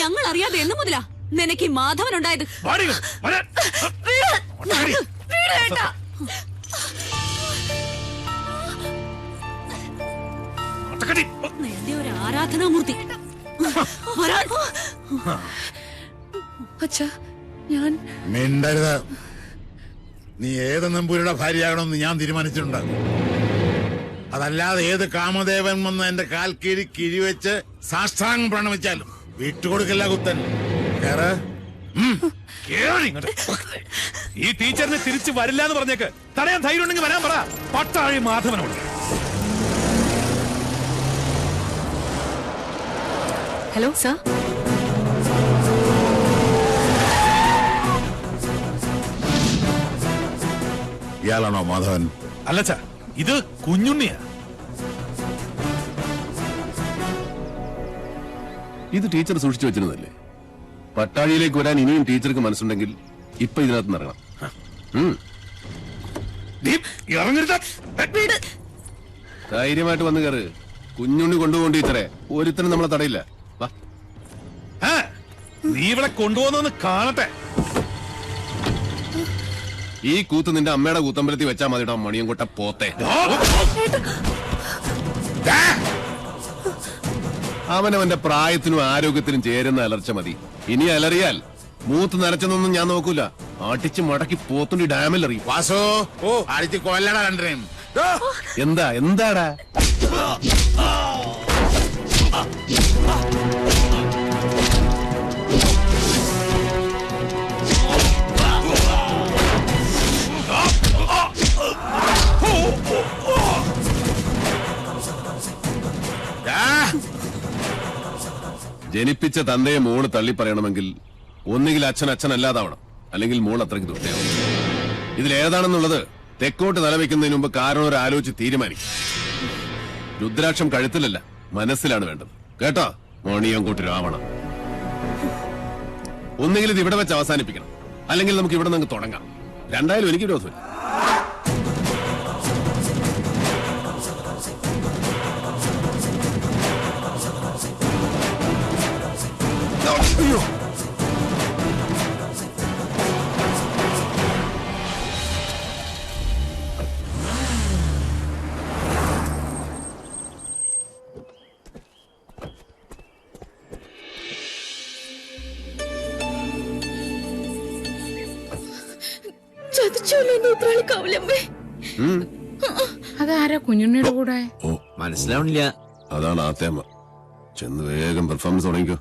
ഞങ്ങൾ അറിയാതെ എന്ന് മുതലാ നിനക്ക് ഈ മാധവൻ ഉണ്ടായത്? എന്റെ ഒരു ആരാധനാമൂർത്തി. അച്ഛാ, ഞാൻ മിണ്ടരുത്. നീ ഏത് നമ്പൂരിയുടെ ഭാര്യയാകണമെന്ന് ഞാൻ തീരുമാനിച്ചിട്ടുണ്ട്. അതല്ലാതെ ഏത് കാമദേവൻ വന്ന് എന്റെ കാൽ കീഴി കിഴിവെച്ച് സാഷ്ടാംഗം പ്രണമിച്ചാലും വിട്ടുകൊടുക്കില്ല കുത്തൻ. ഈ ടീച്ചറിനെ തിരിച്ചു വരില്ല എന്ന് പറഞ്ഞേക്ക്. തടയാൻ ധൈര്യം ഉണ്ടെങ്കിൽ വരാൻ പറ. പട്ടാഴി മാധവനോട്. Hello sir. ഇയാളാണോ മാധവൻ? അല്ലച്ചാ, ഇത് കുഞ്ഞുണ്ണിയാ. ഇത് ടീച്ചർ സൂക്ഷിച്ചു വെച്ചിരുന്നല്ലേ? പട്ടാഴിയിലേക്ക് വരാൻ ഇനിയും ടീച്ചർക്ക് മനസ്സുണ്ടെങ്കിൽ ഇപ്പൊ ഇതിനകത്ത് ഇറങ്ങണം. ധൈര്യമായിട്ട് വന്ന് കയറ്. കുഞ്ഞുണ്ണി കൊണ്ടുപോകും ടീച്ചറെ. ഒരുത്തനും നമ്മളെ തടയില്ല. നീ ഇവിടെ കൊണ്ടുപോകുന്നൊന്ന് കാണട്ടെ. ഈ കൂത്ത് നിന്റെ അമ്മയുടെ കൂത്തമ്പലത്തിൽ വെച്ചാൽ മതിട്ടോ മണിയും കൊട്ട പോത്തെ. അവനവന്റെ പ്രായത്തിനും ആരോഗ്യത്തിനും ചേരുന്ന അലർച്ച മതി. ഇനി അലറിയാൽ മൂത്ത് നരച്ചെന്നൊന്നും ഞാൻ നോക്കൂല. അടിച്ച് മടക്കി പോത്തുണ്ടി ഡാമിൽ എറിയും. വാസോ, അടിച്ച് കൊല്ലടാ രണ്ടരയും. എന്താടാ? ജനിപ്പിച്ച തന്തയെ മോള് തള്ളി പറയണമെങ്കിൽ ഒന്നുകിൽ അച്ഛൻ അച്ഛനല്ലാതാവണം, അല്ലെങ്കിൽ മോൾ അത്രയ്ക്ക് ദുഷ്ടയാവും. ഇതിലേതാണെന്നുള്ളത് തെക്കോട്ട് തലവെക്കുന്നതിന് മുമ്പ് കാരണം ഒരു ആലോചിച്ച് തീരുമാനിക്കും. രുദ്രാക്ഷം കഴുത്തിലല്ല, മനസ്സിലാണ് വേണ്ടത്. കേട്ടോ മോണിയംകൂട്ടി രാവണം. ഒന്നുകിൽ ഇത് ഇവിടെ വെച്ച് അവസാനിപ്പിക്കണം, അല്ലെങ്കിൽ നമുക്ക് ഇവിടെ നിന്ന് തുടങ്ങാം. രണ്ടായാലും എനിക്ക് വിരോധമില്ല. അയ്യോ, അതാരാ കുഞ്ഞുണ്ണിയുടെ കൂടെ? ഓ, മനസ്സിലാവണില്ല. അതാണ് ആത്തേമ്മ. ചെന്ന് വേഗം പെർഫോമൻസ് തുടങ്ങിക്കോ.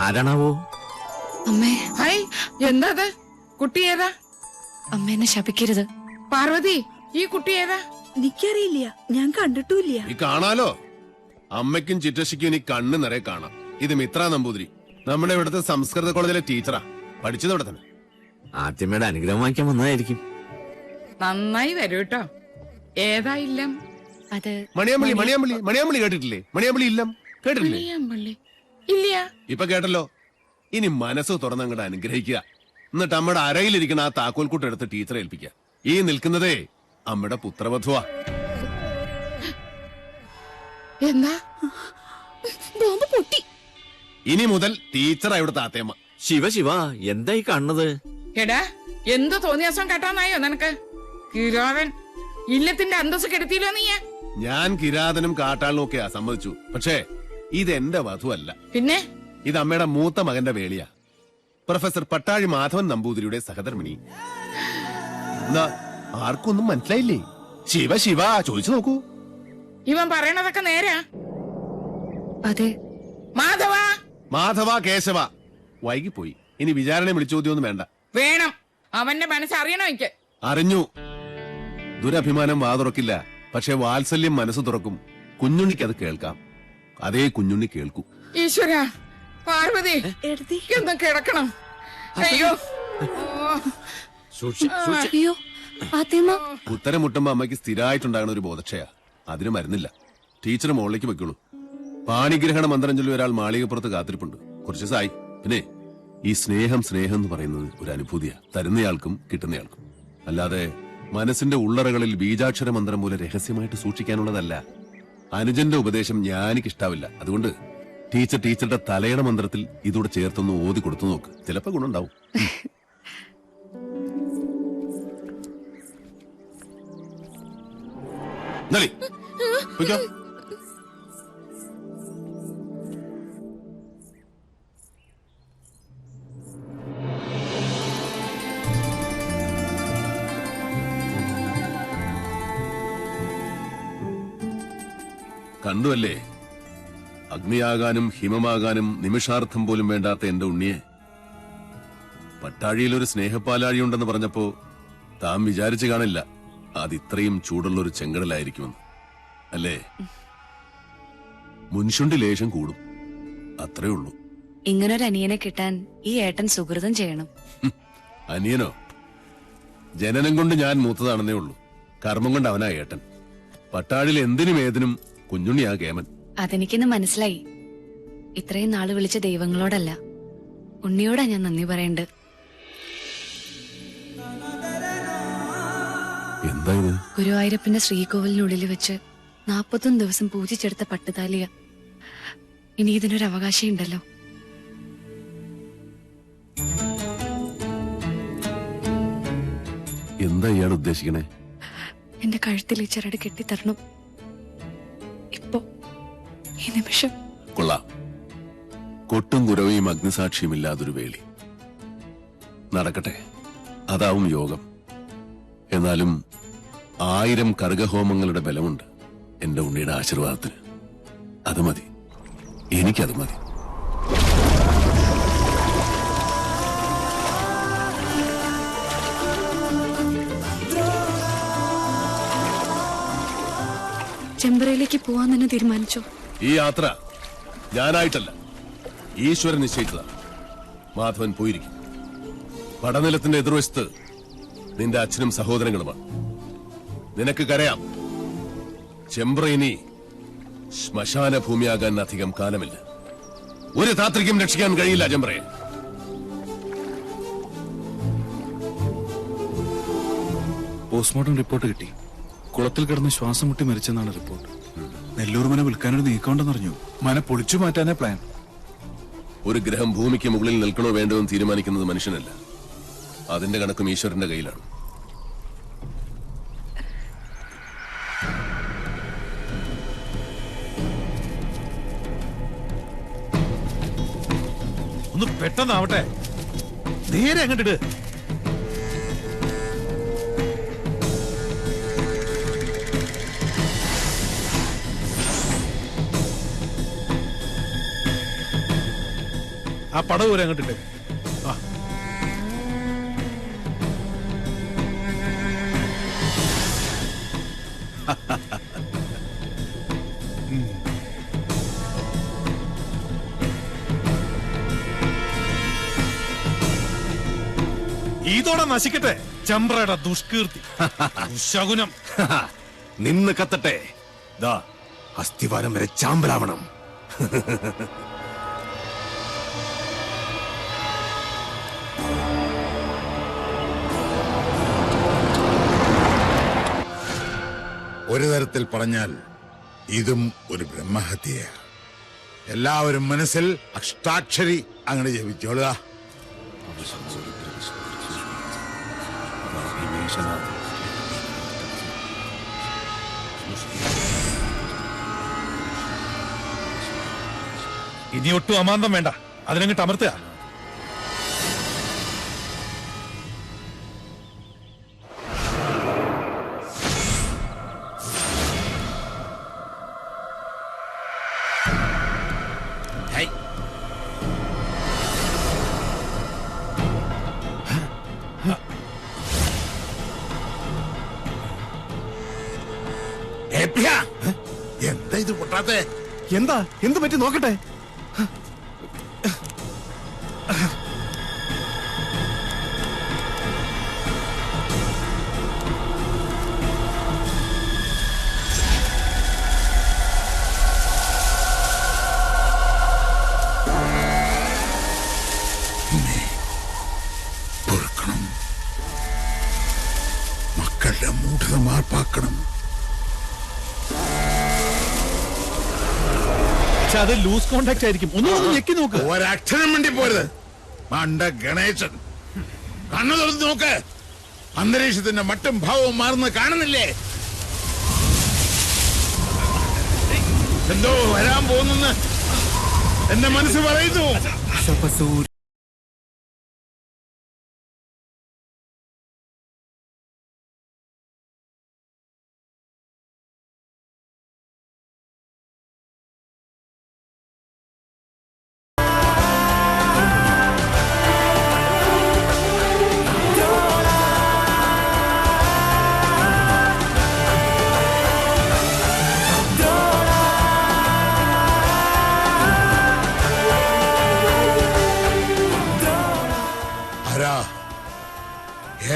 ആരാണാവോ? അമ്മേ, ഹായ്, എന്താ അത്? കുട്ടി ഏതാ? അമ്മ എന്നെ ശപിക്കരുത്. പാർവതി, ഈ കുട്ടി ഏതാ? എനിക്കറിയില്ല, ഞാൻ കണ്ടിട്ടുമില്ല. ഈ കാണാലോ, അമ്മയ്ക്കും ചിറ്റശിക്കും ഇനി കണ്ണ് നിറയെ കാണാം. ഇത് മിത്ര നമ്പൂതിരി, നമ്മുടെ ഇവിടുത്തെ സംസ്കൃത കോളേജിലെ ടീച്ചറാ. പഠിച്ചത് ഇവിടെ തന്നെ. ആദ്യമേടെ അനുഗ്രഹം വാങ്ങിക്കാൻ വന്നതായിരിക്കും. നന്നായി വരൂ കേട്ടോ. ഏതാ ഇല്ലം? അത് മണിയാമ്പള്ളി. മണിയാമ്പള്ളി മണിയാമ്പള്ളി കേട്ടിട്ടില്ലേ? മണിയാമ്പള്ളി ഇല്ലം കേട്ടിട്ടില്ലേ? മണിയാമ്പള്ളി ഇല്ല. ഇപ്പൊ കേട്ടല്ലോ. ഇനി മനസ്സ് തുറന്നങ്ങോട്ട് അനുഗ്രഹിക്കുക. എന്നിട്ട് അമ്മയുടെ അരയിലിരിക്കുന്ന ആ താക്കോൽക്കൂട്ട് എടുത്ത് ടീച്ചറെ ഏൽപ്പിക്കുക. ഈ നിൽക്കുന്നതേ അമ്മയുടെ പുത്രവധുവാ. എന്താ? ബോംബ് പൊട്ടി. ഇനി മുതൽ ടീച്ചറാ ഇവിടുത്തെ ആത്തേമ്മ. ശിവ ശിവ, എന്തായി കാണുന്നത്? എടാ, എന്ത് തോന്നിയാസം കേട്ടാന്നായോ നിനക്ക്? കിരാവൻ ഇല്ലത്തിന്റെ അന്തസ് കെടുത്തിയില്ലോ നീ. ഞാൻ കിരാതനും കാട്ടാളിനും ഒക്കെയാ സമ്മതിച്ചു. പക്ഷേ ഇത് എന്റെ വധുവല്ല. പിന്നെ ഇത് അമ്മയുടെ മൂത്ത മകന്റെ വേളിയാ. പ്രൊഫസർ പട്ടാഴി മാധവൻ നമ്പൂതിരിയുടെ സഹധർമ്മിണി. എന്നാ ആർക്കൊന്നും മനസ്സിലായില്ലേ? ശിവ ശിവ ചോദിച്ചു നോക്കൂ. ഇവൻ പറയണതൊക്കെ നേരാ? അതെ. മാധവ, മാധവ, കേശവ. വൈകിപ്പോയി. ഇനി വിചാരണ വിളിച്ചോദ്യമൊന്നും വേണ്ട. വേണം. അവന്റെ മനസ്സറിയണോ എനിക്ക്? അറിഞ്ഞു. ദുരഭിമാനം വാതുറക്കില്ല, പക്ഷെ വാത്സല്യം മനസ്സ് തുറക്കും. കുഞ്ഞുണ്ണിക്ക് അത് കേൾക്കാം. അതേ കുഞ്ഞുണ്ണി കേൾക്കൂ. ഈശ്വര, പാർവതി ഒന്ന് കിടക്കണം. അയ്യോ, അയ്യോ, ആത്തേമ്മ. ഉത്തരം മുട്ടുമ്പോ അമ്മയ്ക്ക് സ്ഥിരമായിട്ടുണ്ടാകുന്ന ഒരു ബോധക്ഷയാ. അതിന് മരുന്നില്ല. ടീച്ചർ മുകളിലേക്ക് വെക്കുള്ളൂ. പാണിഗ്രഹണ മന്ത്രം ചൊല്ലി ഒരാൾ മാളികപ്പുറത്ത് കാത്തിരിപ്പുണ്ട്. കുറച്ച് ദിവസമായി. പിന്നെ ഈ സ്നേഹം എന്ന് പറയുന്നത് ഒരു അനുഭൂതിയാ, തരുന്നയാൾക്കും കിട്ടുന്നയാൾക്കും. അല്ലാതെ മനസ്സിന്റെ ഉള്ളറകളിൽ ബീജാക്ഷര മന്ത്രം പോലെ രഹസ്യമായിട്ട് സൂക്ഷിക്കാനുള്ളതല്ല. അനുജന്റെ ഉപദേശം ഞാനിക്കിഷ്ടാവില്ല. അതുകൊണ്ട് ടീച്ചറുടെ തലയുടെ മന്ത്രത്തിൽ ഇതൂടെ ചേർത്തൊന്ന് ഓതി കൊടുത്തു നോക്ക്. ചിലപ്പോ ഗുണമുണ്ടാവും. നളി, പൊയ്ക്കോ. കണ്ടുവല്ലേ, അഗ്നിയാകാനും ഹിമമാകാനും നിമിഷാർത്ഥം പോലും വേണ്ടാത്ത എന്റെ ഉണ്ണിയെ. പട്ടാഴിയിൽ ഒരു സ്നേഹപ്പാലാഴിയുണ്ടെന്ന് പറഞ്ഞപ്പോ താൻ വിചാരിച്ചു കാണില്ല അതിത്രയും ചൂടുള്ളൊരു ചെങ്കടലായിരിക്കുമെന്ന്. അല്ലേ? മുൻഷുണ്ടി ലേശം കൂടും, അത്രേ ഉള്ളൂ. ഇങ്ങനൊരു അനിയനെ കിട്ടാൻ ഈ ഏട്ടൻ സുഹൃതം ചെയ്യണം. അനിയനോ? ജനനം കൊണ്ട് ഞാൻ മൂത്തതാണെന്നേ ഉള്ളൂ. കർമ്മം കൊണ്ട് അവനാ ഏട്ടൻ. പട്ടാഴിൽ എന്തിനും ഏതിനും കുഞ്ഞുണ്ണിയാ കേമൻ. അതെനിക്കിന്ന് മനസ്സിലായി. ഇത്രയും നാള് വിളിച്ച ദൈവങ്ങളോടല്ല, ഉണ്ണിയോടാ ഞാൻ നന്ദി പറയണ്ട്. എന്താ ഇത്? ഗുരുവായൂരപ്പന്റെ ശ്രീകോവിലിനുള്ളിൽ വെച്ച് 41 ദിവസം പൂജിച്ചെടുത്ത പട്ടുതാലിയ. ഇനി ഇതിനൊരു അവകാശം ഉണ്ടല്ലോ. എന്താ ഇയാൾ ഉദ്ദേശിക്കണേ? എന്റെ കഴുത്തിൽ ഈ ചരട് കെട്ടിത്തരണം. ഇപ്പോ ഈ നിമിഷം. കൊള്ളാം. കൊട്ടും കുരവയും അഗ്നിസാക്ഷിയുമില്ലാതൊരു വേളി നടക്കട്ടെ. അതാവും യോഗം. എന്നാലും 1000 കർഗഹോമങ്ങളുടെ ബലമുണ്ട് എന്റെ ഉണ്ണിയുടെ ആശീർവാദത്തിന്. അത് മതി, എനിക്കത് മതി. ചെമ്പറയിലേക്ക് പോവാൻ തന്നെ തീരുമാനിച്ചോ? ഈ യാത്ര ഞാനായിട്ടല്ല, ഈശ്വരൻ നിശ്ചയിച്ചതാണ്. മാധവൻ പോയിരിക്കും. പടനിലത്തിന്റെ എതിർവശത്ത് നിന്റെ അച്ഛനും സഹോദരങ്ങളുമാണ്. നിനക്ക് കരയാം. ചെമ്പ്ര ഇനി ശ്മശാന ഭൂമിയാകാൻ അധികം കാലമില്ല. ഒരു താത്രിക്കും രക്ഷിക്കാൻ കഴിയില്ല ചെമ്പ്രയെ. പോസ്റ്റ്മോർട്ടം റിപ്പോർട്ട് കിട്ടി. കുളത്തിൽ കിടന്ന് ശ്വാസം മുട്ടി മരിച്ചെന്നാണ് റിപ്പോർട്ട്. നെല്ലൂർ മന വിൽക്കാനൊരു നീക്കമുണ്ടെന്നറിഞ്ഞു. മന പൊളിച്ചു മാറ്റാനേ പ്ലാൻ. ഒരു ഗ്രഹം ഭൂമിക്ക് മുകളിൽ നിൽക്കണോ വേണ്ടോ എന്ന് തീരുമാനിക്കുന്നത് മനുഷ്യനല്ല. അതിന്റെ കണക്കും ഈശ്വരന്റെ കയ്യിലാണ്. ഒന്ന് പെട്ടെന്നാവട്ടെ. നേരെ അങ്ങോട്ടിട്. ആ പടവ് വരെ അങ്ങോട്ടിട്ട്. ആ ഇതോടെ നശിക്കട്ടെ ചെമ്പ്രയുടെ ദുഷ്കീർത്തി, ദുശകുനം. നിന്ന് കത്തട്ടെ. ദാ അസ്ഥിവാരം വരെ ചാമ്പലാവണം. ഒരു തരത്തിൽ പറഞ്ഞാൽ ഇതും ഒരു ബ്രഹ്മഹത്യ. എല്ലാവരും മനസ്സിൽ അഷ്ടാക്ഷരി അങ്ങനെ ജപിച്ചോളുക. ഇനി ഒട്ടും അമാന്തം വേണ്ട, അതിനങ്ങിട്ട് അമർത്തുക. എന്താ ഇത് പൊട്ടാത്തെ? എന്താ എന്ത് പറ്റി നോക്കട്ടെ. പൊറുക്കണം, മക്കളുടെ മൂഢത മാർപ്പാക്കണം. പക്ഷെ അത് ലൂസ് കോണ്ടാക്ട് ആയിരിക്കും. ഒന്നും ഞെക്കി നോക്ക്. ഒരക്ഷരം വേണ്ടി പോരുത്. മണ്ട ഗണേശൻ, കണ്ണു തുറന്ന് നോക്ക്. അന്തരീക്ഷത്തിന്റെ മട്ടും ഭാവവും മാറുന്ന കാണുന്നില്ലേ? എന്തോ വരാൻ പോകുന്നെന്ന് എന്റെ മനസ്സ് പറയുന്നു.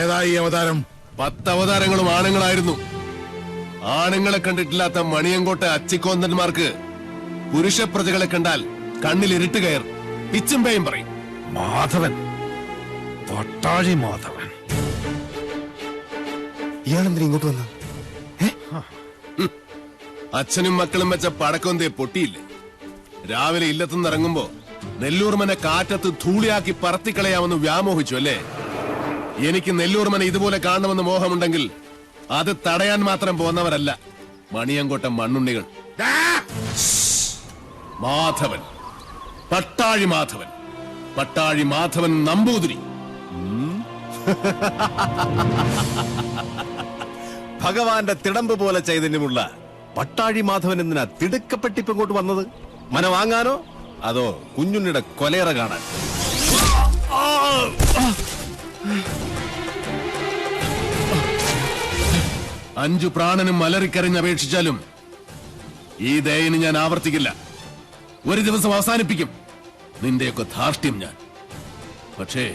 ഏതായി അവതാരം? 10 അവതാരങ്ങളും ആണുങ്ങളായിരുന്നു. ആണുങ്ങളെ കണ്ടിട്ടില്ലാത്ത മണിയങ്കോട്ടെ അച്ചിക്കോന്തന്മാർക്ക് പുരുഷ പ്രജകളെ കണ്ടാൽ കണ്ണിൽ ഇരുട്ട് കയർ പിച്ചും പേയും പറയും. മാധവൻ, പട്ടാഴി മാധവൻ. ഇയാളെന്തിനാ ഇങ്ങോട്ട് വന്ന? അച്ഛനും മക്കളും വെച്ച പടക്കൊന്തേ പൊട്ടിയില്ലേ? രാവിലെ ഇല്ലത്തുനിന്ന് ഇറങ്ങുമ്പോ നെല്ലൂർമനെ കാറ്റത്ത് ധൂളിയാക്കി പറത്തിക്കളയാമെന്ന് വ്യാമോഹിച്ചു അല്ലേ? എനിക്ക് നെല്ലൂർമനെ ഇതുപോലെ കാണണമെന്ന് മോഹമുണ്ടെങ്കിൽ അത് തടയാൻ മാത്രം പോന്നവരല്ല മണിയങ്കോട്ട മണ്ണുണ്ണികൾ. മാധവൻ, പട്ടാഴി മാധവൻ, പട്ടാഴി മാധവൻ നമ്പൂതിരി. ഭഗവാന്റെ തിടമ്പ് പോലെ ചൈതന്യമുള്ള പട്ടാഴി മാധവൻ എന്തിനാ തിടുക്കപ്പെട്ടിപ്പ് ഇങ്ങോട്ട് വന്നത്? മന വാങ്ങാനോ അതോ കുഞ്ഞുണ്ണിയുടെ കൊലേറ കാണാൻ? 5 പ്രാണനും അലറിക്കരഞ്ഞപേക്ഷിച്ചാലും ഈ ദയന് ഞാൻ ആവർത്തിക്കില്ല. ഒരു ദിവസം അവസാനിപ്പിക്കും നിന്റെയൊക്കെ ധാർഷ്ട്യം ഞാൻ. പക്ഷേ